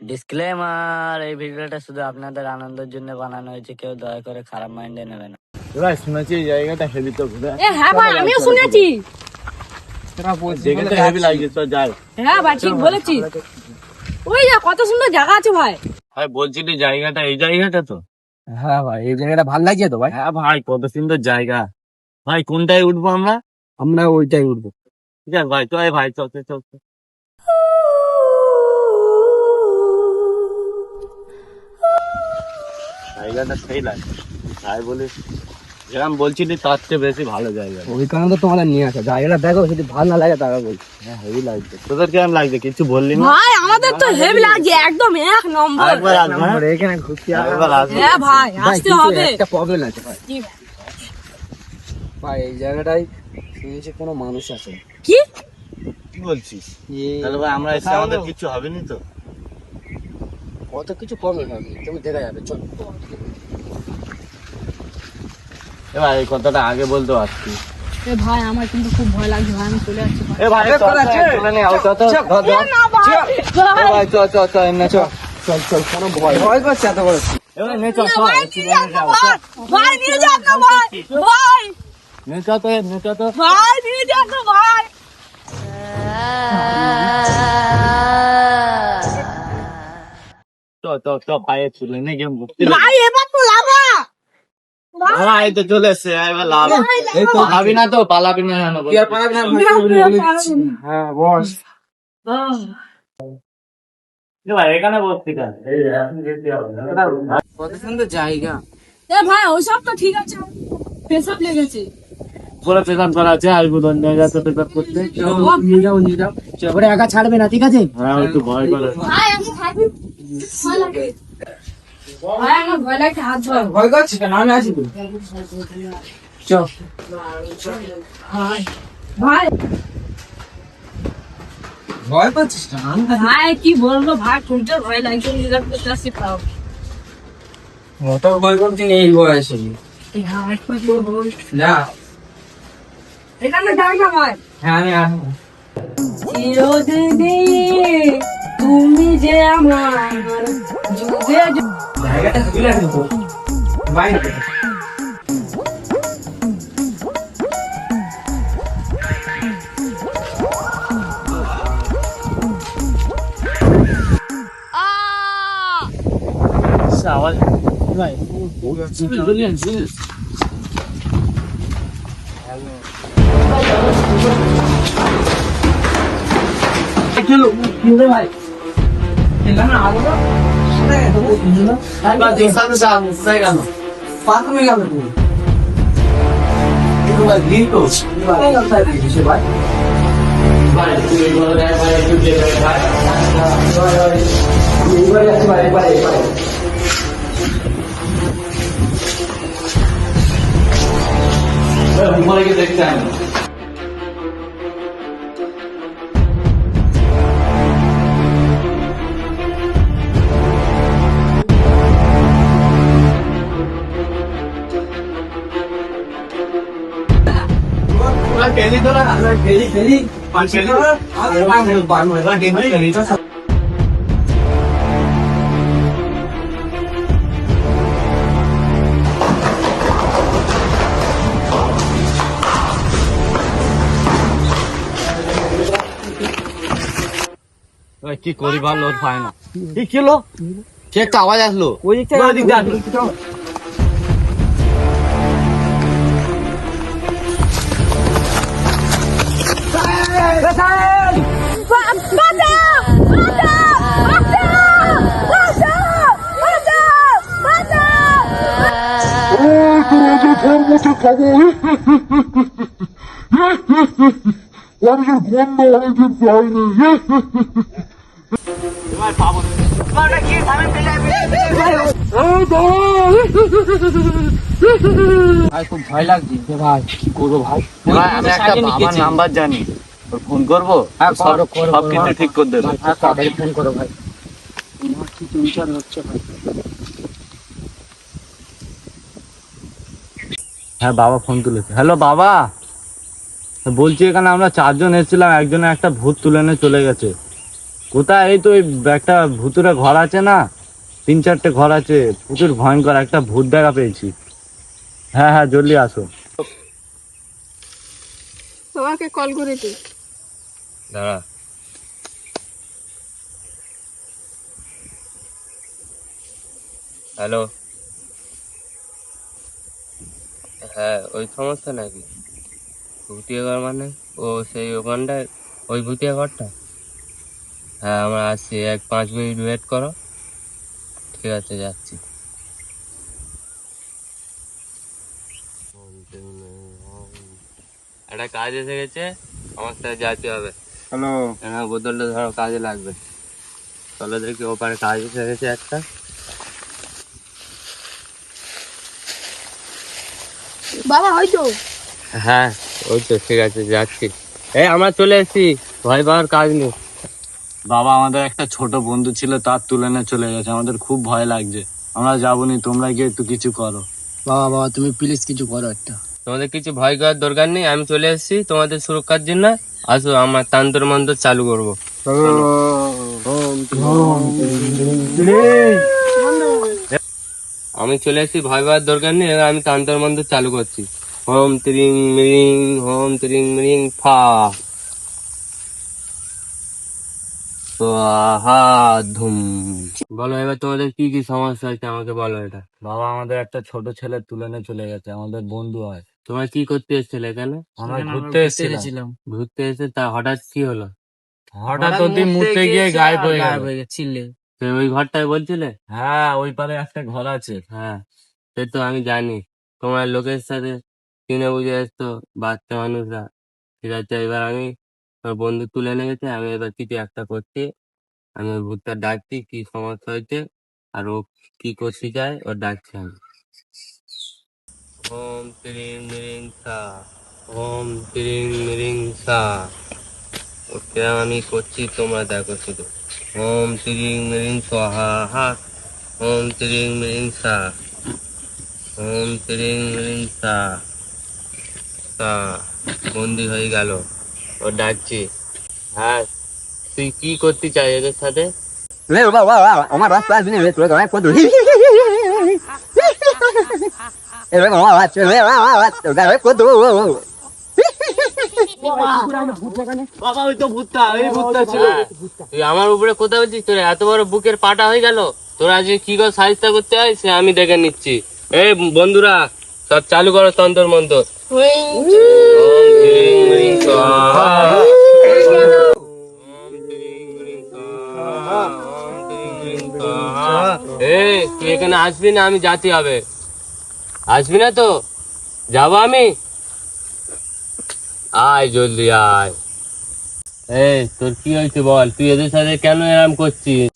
Disclaimer, এই ভিডিওটা শুধু আপনাদের আনন্দের জন্য বানানো হয়েছে, কেউ দয়া করে খারাপ মাইন্ডে নেবে না। ভাই শুনেছি এই জায়গাটা হেভি তো ঘুরে। হ্যাঁ ভাই, আমিও শুনেছি। দেখে হেভি লাগছে, তো যাই। হ্যাঁ ভাই, ঠিক বলেছিস। ওই যা কত সুন্দর জায়গা আছে ভাই। ভাই বলছিলি জায়গাটা এই জায়গাটা তো? হ্যাঁ ভাই, এই জায়গাটা ভালো লাগছে তো ভাই। হ্যাঁ ভাই, কত সুন্দর জায়গা। ভাই কোনটায় উঠবো আমরা? আমরা ওইটাই উঠবো। ঠিক আছে ভাই, চল ভাই, চলতে চলতে। জায়গাটা সেই লাগে তাই বলিস, যেরকম বলছিলি তার চেয়ে বেশি ভালো জায়গা। ওই কারণে তো তোমাদের নিয়ে আসা। জায়গাটা দেখো, যদি ভালো না লাগে তারা বলছি। হ্যাঁ হেভি লাগছে। তোদের কেমন লাগছে কিছু বললি না? ভাই আমাদের তো হেভি লাগছে, একদম এক নম্বর। একবার আসবো, হ্যাঁ? এখানে ঘুরতে একবার আসবো। হ্যাঁ ভাই, আসতে হবে। একটা প্রবলেম আছে ভাই। কি? ভাই এই জায়গাটায় শুনেছি কোনো মানুষ আছে। কি কি বলছিস? তাহলে ভাই আমরা এসে আমাদের কিছু হবে না তো? কত কিছু প্রবলেম হবে, তুমি দেখা যাবে। চল এবার এই কথাটা আগে বলতে পারছি। এ ভাই, আমার কিন্তু খুব ভয় লাগছে ভাই, আমি চলে যাচ্ছি ভাই। এ ভাই চলে নে, আও তো এ না ভাই, ভাই। ভাই চল এমনি চল। চল, কোনো ভয় করছে এত বড়। এবার নে চল না ভাই, নিয়ে যান না ভাই। ভাই নিয়ে যান না ভাই। ভাই, নে চল তো ভাই নিয়ে যান না ভাই। তো পায়ে চলে নে গিয়ে মুক্তি ভাই এবার তো লাগা। ভাই তো চলে এসে এবার লাভ। এই তো পালাবি না, পালাবি না জানো? কি আর পারবি না? হ্যাঁ বস। ভাই এখানে বসছি কেন? কত সুন্দর জায়গা। এ ভাই, ওইসব তো ঠিক আছে, পেশাব লেগেছে। পুরো পেশাব করা আছে, আসবো জায়গাতে পেশাব করতে। নিয়ে যাও। এবারে একা ছাড়বে না, ঠিক আছে? হ্যাঁ একটু ভয় করে। ভাই আমি থাকি, ভয় লাগে। ভাই আমার ভয় লাগছে, হাত ধর। ভয় করছিস কেন? আমি আছি তো। চল। ভাই ভয় করছিস কেন? ভাই কি বলবো ভাই, সূর্যের ভয় লাগছে, নিজের করতে আসছি তাও। অত ভয় করছি এই বয়সে। ভাই কি করবো? যা। এখানে যাই না ভাই। হ্যাঁ আমি আসবো। চিরদিনই তুমি যে আমার যুগে জায়গাটা হেভি লাগছে তো। বাইরে আওয়াজ ভাই ভাই এখানে আলো পাথমে গেল দেখতে আমি খেলি তোরা খেলি কি করি ভালো পায় না। কি খেলো? কি একটা আওয়াজ আসলো? ওই দিক থেকে ভাই খুব ভয় লাগছে ভাই। কি করবো ভাই? ভাই আমি একটা বাবার নাম্বার জানি, ওর ফোন করবো, হ্যাঁ, করো, করো, সব করো। কিছু ঠিক করে দেবে। হ্যাঁ, তাড়াতাড়ি ফোন করো ভাই। আমার কি টেনশন হচ্ছে ভাই। হ্যাঁ বাবা ফোন তুলেছে। হ্যালো বাবা, বলছি এখানে আমরা 4 জন এসেছিলাম, একজনে একটা ভূত তুলে নিয়ে চলে গেছে। কোথায়? এই তো ওই একটা ভুতুরে ঘর আছে না, 3-4টে ঘর আছে, প্রচুর ভয়ঙ্কর একটা ভূত দেখা পেয়েছি। হ্যাঁ হ্যাঁ, জলদি আসো। তোমাকে কল করেছি। দাঁড়া। হ্যালো, হ্যাঁ ওই সমস্যা নাকি? ভুতিয়া ঘর মানে? ও সেই ওখানটায়, ওই ভুতিয়া ঘরটা? হ্যাঁ আমরা আসছি, 5 মিনিট ওয়েট করো। ঠিক আছে, যাচ্ছি। একটা কাজ এসে গেছে, আমার সাথে যেতে হবে। হ্যালো, হ্যাঁ বোতলটা ধরো, কাজে লাগবে। চলো দেখি, ওপারে কাজ এসে গেছে একটা। বাবা হয়তো হ্যাঁ ওই তো, ঠিক আছে যাচ্ছি। এই আমরা চলে এসেছি, ভয় পাওয়ার কাজ নেই। বাবা, আমাদের একটা ছোট বন্ধু ছিল, তার তুলনায় চলে গেছে, আমাদের খুব ভয় লাগছে। আমরা যাবনি, তোমরা গিয়ে একটু কিছু করো। বাবা বাবা তুমি প্লিজ কিছু করো একটা। তোমাদের কিছু ভয় করার দরকার নেই, আমি চলে এসেছি তোমাদের সুরক্ষার জন্য। আসো, আমার তান্তর মন্ত্র চালু করবো। আমি চলে এসেছি, ভয় পাওয়ার দরকার নেই, এবার আমি তান্তর মন্ত্র চালু করছি। হোম ত্রিং মিরিং, হোম ত্রিং মিরিং ফা স্বাহা ধুম। বলো এবার তোমাদের কি কি সমস্যা হচ্ছে, আমাকে বলো এটা। বাবা, আমাদের একটা ছোট ছেলে তুলে নিয়ে চলে গেছে, আমাদের বন্ধু হয়। তোমরা কি করতে এসেছিলে এখানে? আমরা ঘুরতে এসেছিলাম। ঘুরতে এসে তা হঠাৎ কি হলো? হঠাৎ ওদিন মুড়তে গিয়ে গায়েব হয়ে গেছিলে। তো ওই ঘরটায় বলছিলে? হ্যাঁ, ওই পারে একটা ঘর আছে। হ্যাঁ সে তো আমি জানি, তোমার লোকের সাথে কিনে বুঝে এসছো, বাচ্চা মানুষরা। ঠিক আছে, এবার আমি, আমার বন্ধু তুলে নিয়ে গেছে, আমি এবার কিছু একটা করছি। আমি ওই ভূতটা ডাকছি, কি সমস্যা হয়েছে আর ও কি করতে চায়, ও ডাকছি আমি। ওম ত্রিং মিরিং সা, ওম ত্রিং মিরিং সা। ওটা আমি করছি, তোমরা দেখো শুধু। ওম ত্রিং মিরিং স্বাহা, ওম ত্রিং মিরিং সা, ওম ত্রিং মিরিং সা। সা বন্দি হয়ে গেল, ও ডাকছি। হ্যাঁ, তুই কি করতে চাই এদের সাথে? আমার রাস্তা দিনে কত বাবা, ওই তো ভূতটা, এই ভূতটা ছিল। তুই আমার উপরে কথা বলছিস? তোর এত বড় বুকের পাটা হয়ে গেল, তোরা আজকে কি করে সাহিত্য করতে হয় সে আমি দেখে নিচ্ছি। এই বন্ধুরা, সব চালু করো তন্তর মন্ত্র। ওম হ্রিং হ্রিং স্বাহা, ওম হ্রিং হ্রিং স্বাহা, ওম হ্রিং হ্রিং স্বাহা। এই তুই এখানে আসবি না, আমি যেতে হবে। আসবি না তো যাবো আমি। আয় জলদি আয়। এই তোর কি হয়েছে বল, তুই এদের সাথে কেন এরম করছিস?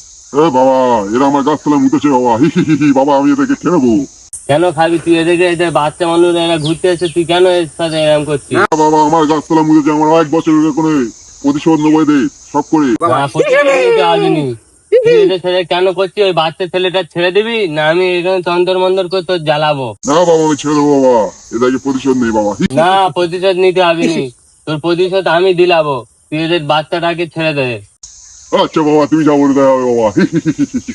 বাবা, এরা আমার গাছতলা মুতেছে বাবা, হি হি হি হি, বাবা আমি এদেরকে খেয়ে নেবো। কেন খাবি তুই এদেরকে? এদের বাচ্চা মানুষ, এরা ঘুরতে এসে, তুই কেন এর সাথে এরম করছিস? না বাবা, আমার গাছতলা মুতেছে, আমার 1 বছরের কোনো প্রতিশোধ নেবো এদের সব করে। না, প্রতিশোধ নিতে আসেনি। তুই এদের সাথে কেন করছিস? ওই বাচ্চা ছেলেটা ছেড়ে দিবি না, আমি এখানে তন্তর মন্তর করে তোর জ্বালাবো। না বাবা, আমি ছেড়ে দেবো বাবা, এদেরকে প্রতিশোধ নেই বাবা। না, প্রতিশোধ নিতে আসেনি, তোর প্রতিশোধ আমি দিলাবো। তুই এদের বাচ্চাটাকে ছেড়ে দে। আচ্ছা বাবা, তুমি যাবো না বাবা। হি হি হি হি হি।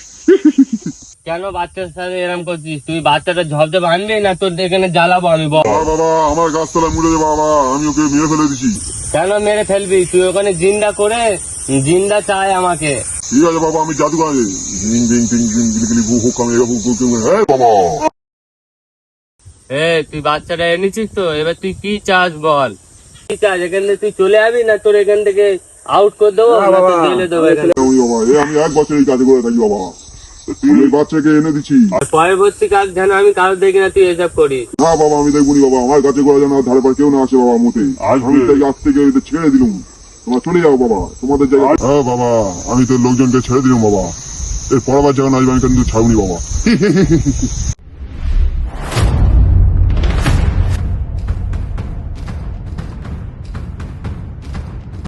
কেন বাচ্চার সাথে এরম করছিস? তুই বাচ্চাটা ঝপঝপ আনবি না তোর এখানে জ্বালাবো আমি, বল। বাবা, আমার গাছতলা মুতেছে বাবা, আমি ওকে মেরে ফেলে দিছি। কেন মেরে ফেলবি? তুই ওখানে জিন্দা করে, জিন্দা চাই আমাকে। ঠিক আছে বাবা, আমি জাদু করে জিং জিং জিং জিং গিলি গু হুক, আমি এরকম হ্যাঁ বাবা। তুই বাচ্চাটা এনেছিস তো, এবার তুই কি চাস বল? কি চাস? এখান থেকে তুই চলে যাবি না তোর এখান থেকে আউট করে দেবো, না তোর জেলে দেবো এখানে। ওই বাবা, আমি 1 বছর এই কাজ করে থাকি বাবা, তুই এই বাচ্চাকে এনে দিচ্ছি। আর পরবর্তী কাজ যেন আমি কারো দেখি না তুই এসব করিস। না বাবা, আমি দেখবনি বাবা, আমার কাছে করে যেন ধারে পারে কেউ না আসে বাবা মতে। আমি তাই আজ থেকে এদের ছেড়ে দিলুম, তোমরা চলে যাও বাবা তোমাদের জায়গায়। হ্যাঁ বাবা, আমি তোর লোকজনকে ছেড়ে দিলাম বাবা, এর পরবার যখন আসবে আমি কিন্তু ছাড়ুনি বাবা।